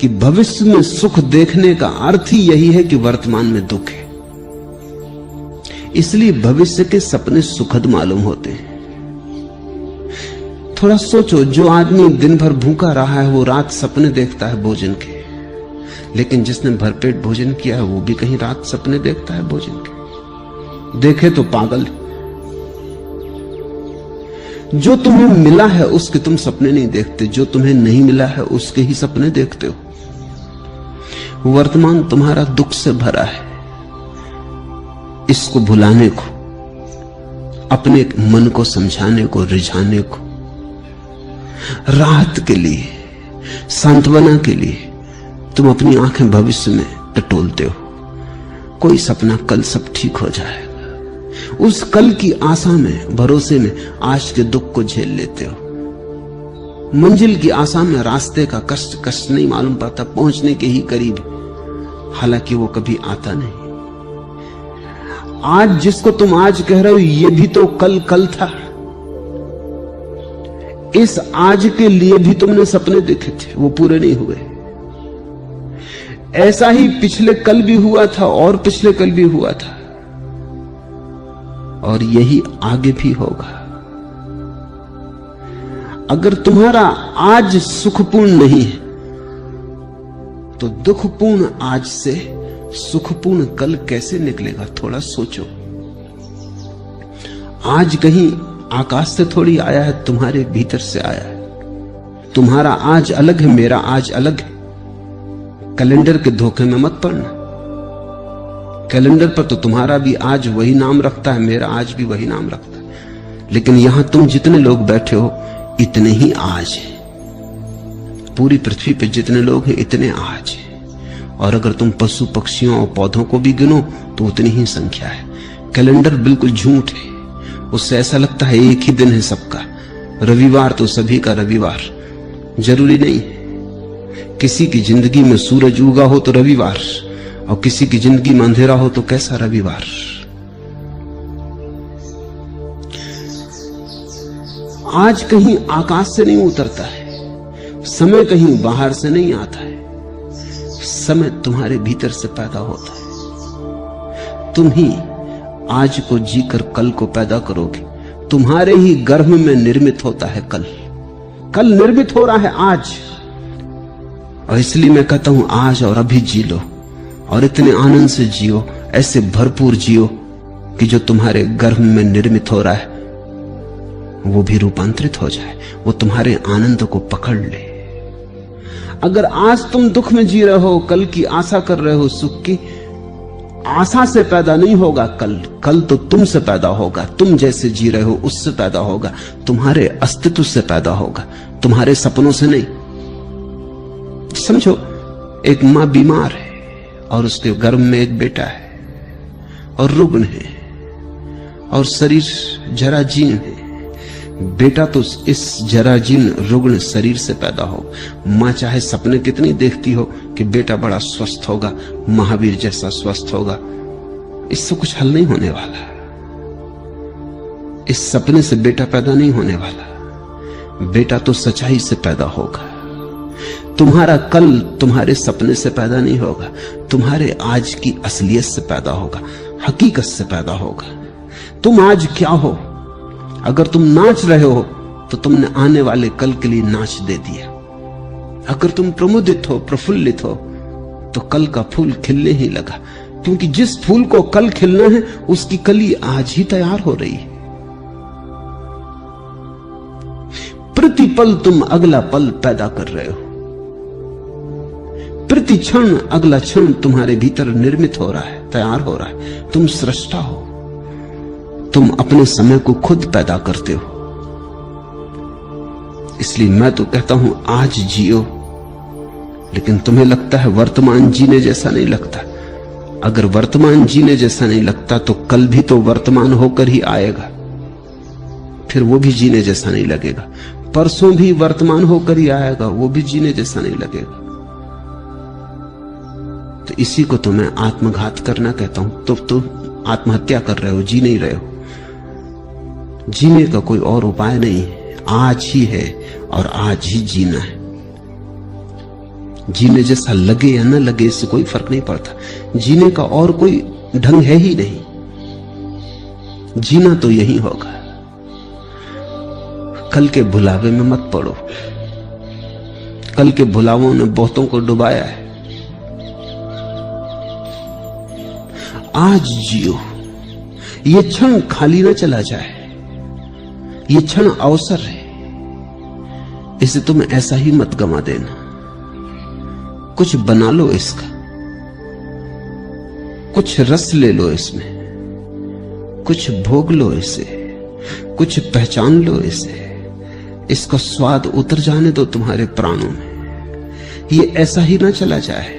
कि भविष्य में सुख देखने का अर्थ ही यही है कि वर्तमान में दुख है। इसलिए भविष्य के सपने सुखद मालूम होते हैं। थोड़ा सोचो, जो आदमी दिन भर भूखा रहा है वो रात सपने देखता है भोजन के, लेकिन जिसने भरपेट भोजन किया है वो भी कहीं रात सपने देखता है भोजन के। देखे तो पागल। जो तुम्हें मिला है उसके तुम सपने नहीं देखते, जो तुम्हें नहीं मिला है उसके ही सपने देखते हो। वर्तमान तुम्हारा दुख से भरा है। इसको भुलाने को, अपने मन को समझाने को, रिझाने को, राहत के लिए, सांत्वना के लिए तुम अपनी आंखें भविष्य में टटोलते हो। कोई सपना कल सब ठीक हो जाएगा, उस कल की आशा में, भरोसे में आज के दुख को झेल लेते हो। मंजिल की आशा में रास्ते का कष्ट नहीं मालूम पड़ता, पहुंचने के ही करीब, हालांकि वो कभी आता नहीं। आज जिसको तुम आज कह रहे हो ये भी तो कल था। इस आज के लिए भी तुमने सपने देखे थे, वो पूरे नहीं हुए। ऐसा ही पिछले कल भी हुआ था और पिछले कल भी हुआ था, और यही आगे भी होगा। अगर तुम्हारा आज सुखपूर्ण नहीं है तो दुखपूर्ण आज से सुखपूर्ण कल कैसे निकलेगा? थोड़ा सोचो। आज कहीं आकाश से थोड़ी आया है, तुम्हारे भीतर से आया है। तुम्हारा आज अलग है, मेरा आज अलग है। कैलेंडर के धोखे में मत पड़ना। कैलेंडर पर तो तुम्हारा भी आज वही नाम रखता है, मेरा आज भी वही नाम रखता है, लेकिन यहां तुम जितने लोग बैठे हो इतने ही आज हैं। पूरी पृथ्वी पर जितने लोग हैं इतने आज हैं। और अगर तुम पशु पक्षियों और पौधों को भी गिनो तो उतनी ही संख्या है। कैलेंडर बिल्कुल झूठ है। उससे ऐसा लगता है एक ही दिन है सबका। रविवार तो सभी का रविवार जरूरी नहीं है। किसी की जिंदगी में सूरज उगा हो तो रविवार, और किसी की जिंदगी में अंधेरा हो तो कैसा रविवार। आज कहीं आकाश से नहीं उतरता है, समय कहीं बाहर से नहीं आता है। समय तुम्हारे भीतर से पैदा होता है। तुम ही आज को जीकर कल को पैदा करोगे। तुम्हारे ही गर्भ में निर्मित होता है कल। कल निर्मित हो रहा है आज। और इसलिए मैं कहता हूं आज और अभी जी लो, और इतने आनंद से जियो, ऐसे भरपूर जियो कि जो तुम्हारे गर्भ में निर्मित हो रहा है वो भी रूपांतरित हो जाए, वो तुम्हारे आनंद को पकड़ ले। अगर आज तुम दुख में जी रहे हो, कल की आशा कर रहे हो सुख की, आशा से पैदा नहीं होगा कल तो तुमसे पैदा होगा। तुम जैसे जी रहे हो उससे पैदा होगा, तुम्हारे अस्तित्व से पैदा होगा, तुम्हारे सपनों से नहीं। समझो, एक मां बीमार है और उसके गर्भ में एक बेटा है और रुग्ण है और शरीर जराजीर्ण है। बेटा तो इस जराजीर्ण रुग्ण शरीर से पैदा हो। मां चाहे सपने कितनी देखती हो कि बेटा बड़ा स्वस्थ होगा, महावीर जैसा स्वस्थ होगा, इससे कुछ हल नहीं होने वाला। इस सपने से बेटा पैदा नहीं होने वाला। बेटा तो सच्चाई से पैदा होगा। तुम्हारा कल तुम्हारे सपने से पैदा नहीं होगा, तुम्हारे आज की असलियत से पैदा होगा, हकीकत से पैदा होगा। तुम आज क्या हो? अगर तुम नाच रहे हो तो तुमने आने वाले कल के लिए नाच दे दिया। अगर तुम प्रमुदित हो, प्रफुल्लित हो, तो कल का फूल खिलने ही लगा, क्योंकि जिस फूल को कल खिलना है उसकी कली आज ही तैयार हो रही है। प्रतिपल तुम अगला पल पैदा कर रहे हो। प्रति क्षण अगला क्षण तुम्हारे भीतर निर्मित हो रहा है, तैयार हो रहा है। तुम सृष्टा हो। तुम अपने समय को खुद पैदा करते हो। इसलिए मैं तो कहता हूं आज जियो, लेकिन तुम्हें लगता है वर्तमान जीने जैसा नहीं लगता। अगर वर्तमान जीने जैसा नहीं लगता तो कल भी तो वर्तमान होकर ही आएगा, फिर वो भी जीने जैसा नहीं लगेगा। परसों भी वर्तमान होकर ही आएगा, वो भी जीने जैसा नहीं लगेगा। तो इसी को तो मैं आत्मघात करना कहता हूं। तो तुम आत्महत्या कर रहे हो, जी नहीं रहे हो। जीने का कोई और उपाय नहीं है, आज ही है और आज ही जीना है। जीने जैसा लगे या न लगे इससे कोई फर्क नहीं पड़ता। जीने का और कोई ढंग है ही नहीं, जीना तो यही होगा। कल के भुलावे में मत पड़ो। कल के भुलावों ने बहुतों को डुबाया है। आज जियो, ये क्षण खाली ना चला जाए। ये क्षण अवसर है, इसे तुम ऐसा ही मत गंवा देना। कुछ बना लो इसका, कुछ रस ले लो इसमें, कुछ भोग लो इसे, कुछ पहचान लो इसे। इसका स्वाद उतर जाने दो तुम्हारे प्राणों में। ये ऐसा ही ना चला जाए,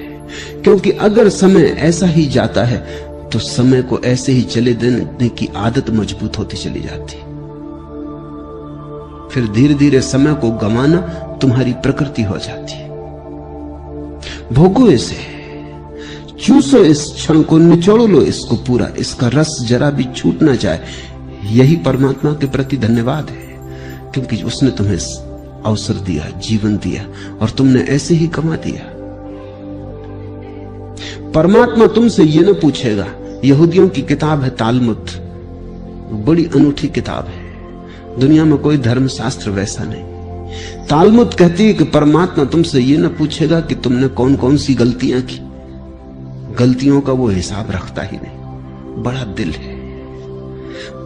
क्योंकि अगर समय ऐसा ही जाता है तो समय को ऐसे ही चले देने की आदत मजबूत होती चली जाती। फिर धीरे धीरे समय को गंवाना तुम्हारी प्रकृति हो जाती है। भोगो इसे, चूसो इस क्षण को, निचोड़ लो इसको पूरा। इसका रस जरा भी छूट ना जाए। यही परमात्मा के प्रति धन्यवाद है, क्योंकि उसने तुम्हें अवसर दिया, जीवन दिया, और तुमने ऐसे ही गंवा दिया। परमात्मा तुमसे ये न पूछेगा। यहूदियों की किताब है तालमुद, बड़ी अनूठी किताब है। दुनिया में कोई धर्मशास्त्र वैसा नहीं। तालमुद कहती है कि परमात्मा तुमसे ये न पूछेगा कि तुमने कौन कौन सी गलतियां की। गलतियों का वो हिसाब रखता ही नहीं, बड़ा दिल है।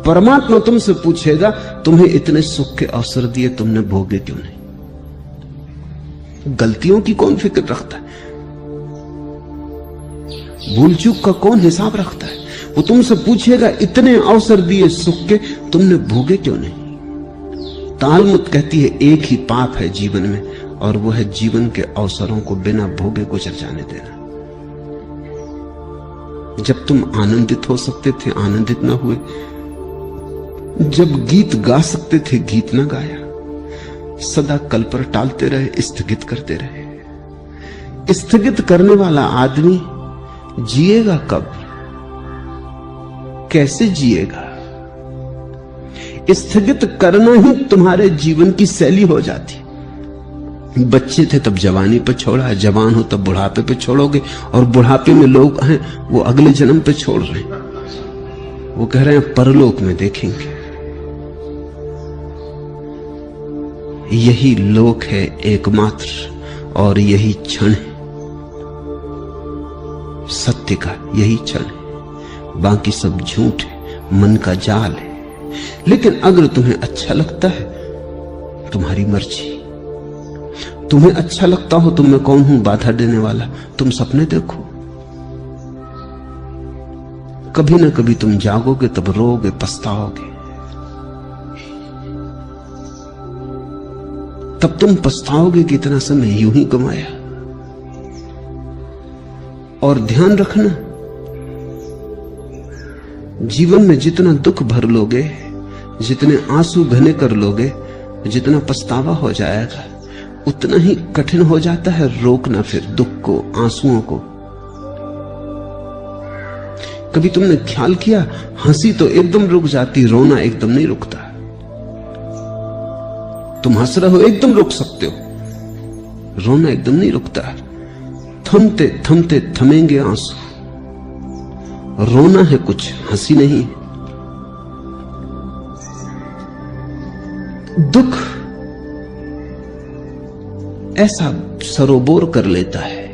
परमात्मा तुमसे पूछेगा तुम्हें इतने सुख के अवसर दिए, तुमने भोगे क्यों नहीं? गलतियों की कौन फिक्र रखता है? भूल चूक का कौन हिसाब रखता है? वो तुमसे पूछेगा इतने अवसर दिए सुख के, तुमने भोगे क्यों नहीं? तालमुद कहती है एक ही पाप है जीवन में, और वो है जीवन के अवसरों को बिना भोगे गुजर जाने देना। जब तुम आनंदित हो सकते थे आनंदित ना हुए, जब गीत गा सकते थे गीत ना गाया, सदा कल पर टालते रहे, स्थगित करते रहे। स्थगित करने वाला आदमी जिएगा कब? कैसे जिएगा? स्थगित करना ही तुम्हारे जीवन की शैली हो जाती। बच्चे थे तब जवानी पे छोड़ा, जवान हो तब बुढ़ापे पे छोड़ोगे, और बुढ़ापे में लोग हैं वो अगले जन्म पे छोड़ रहे हैं। वो कह रहे हैं परलोक में देखेंगे। यही लोक है एकमात्र, और यही क्षण है सत्य का। यही क्षण है, बाकी सब झूठ है, मन का जाल है। लेकिन अगर तुम्हें अच्छा लगता है, तुम्हारी मर्जी। तुम्हें अच्छा लगता हो तो मैं कौन हूं बाधा देने वाला? तुम सपने देखो, कभी ना कभी तुम जागोगे, तब रोगे, पछताओगे। तब तुम पछताओगे कि इतना समय यूं ही गंवाया। और ध्यान रखना, जीवन में जितना दुख भर लोगे, जितने आंसू घने कर लोगे, जितना पछतावा हो जाएगा, उतना ही कठिन हो जाता है रोकना फिर दुख को, आंसुओं को। कभी तुमने ख्याल किया, हंसी तो एकदम रुक जाती, रोना एकदम नहीं रुकता। तुम हंस रहे हो एकदम रुक सकते हो, रोना एकदम नहीं रुकता। थमते थमते थमेंगे आंसू। रोना है कुछ, हंसी नहीं। दुख ऐसा सरोबोर कर लेता है,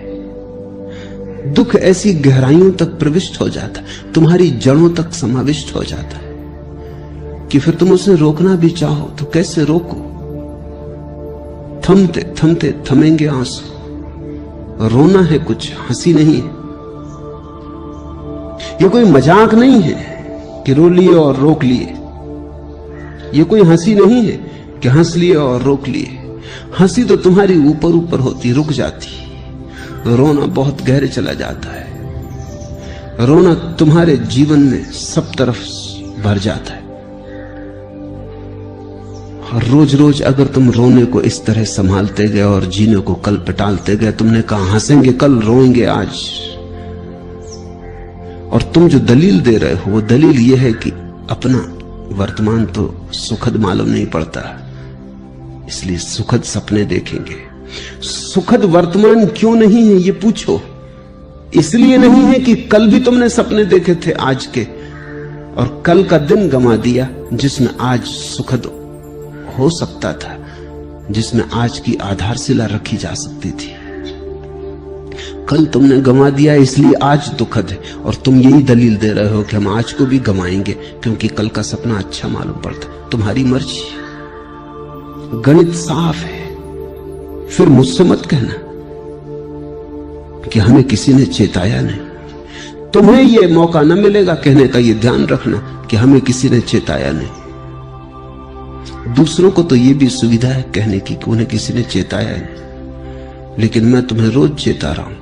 दुख ऐसी गहराइयों तक प्रविष्ट हो जाता है, तुम्हारी जड़ों तक समाविष्ट हो जाता है कि फिर तुम उसे रोकना भी चाहो तो कैसे रोको। थमते थमते थमेंगे आंसू। रोना है कुछ, हंसी नहीं है। ये कोई मजाक नहीं है कि रो लिए और रोक लिए। ये कोई हंसी नहीं है कि हंस लिए और रोक लिए। हंसी तो तुम्हारी ऊपर ऊपर होती, रुक जाती। रोना बहुत गहरे चला जाता है। रोना तुम्हारे जीवन में सब तरफ भर जाता है। और रोज रोज अगर तुम रोने को इस तरह संभालते गए और जीने को कल पे टालते गए, तुमने कहा हंसेंगे कल, रोएंगे आज, और तुम जो दलील दे रहे हो वो दलील ये है कि अपना वर्तमान तो सुखद मालूम नहीं पड़ता, इसलिए सुखद सपने देखेंगे। सुखद वर्तमान क्यों नहीं है, ये पूछो। इसलिए नहीं है कि कल भी तुमने सपने देखे थे आज के, और कल का दिन गंवा दिया जिसमें आज सुखद हो सकता था, जिसमें आज की आधारशिला रखी जा सकती थी। कल तुमने गंवा दिया इसलिए आज दुखद है, और तुम यही दलील दे रहे हो कि हम आज को भी गंवाएंगे क्योंकि कल का सपना अच्छा मालूम पड़ता। तुम्हारी मर्जी, गणित साफ है। फिर मुझसे मत कहना कि हमें किसी ने चेताया नहीं। तुम्हें यह मौका न मिलेगा कहने का, यह ध्यान रखना कि हमें किसी ने चेताया नहीं। दूसरों को तो यह भी सुविधा है कहने की कि उन्हें किसी ने चेताया नहीं, लेकिन मैं तुम्हें रोज चेता रहा हूं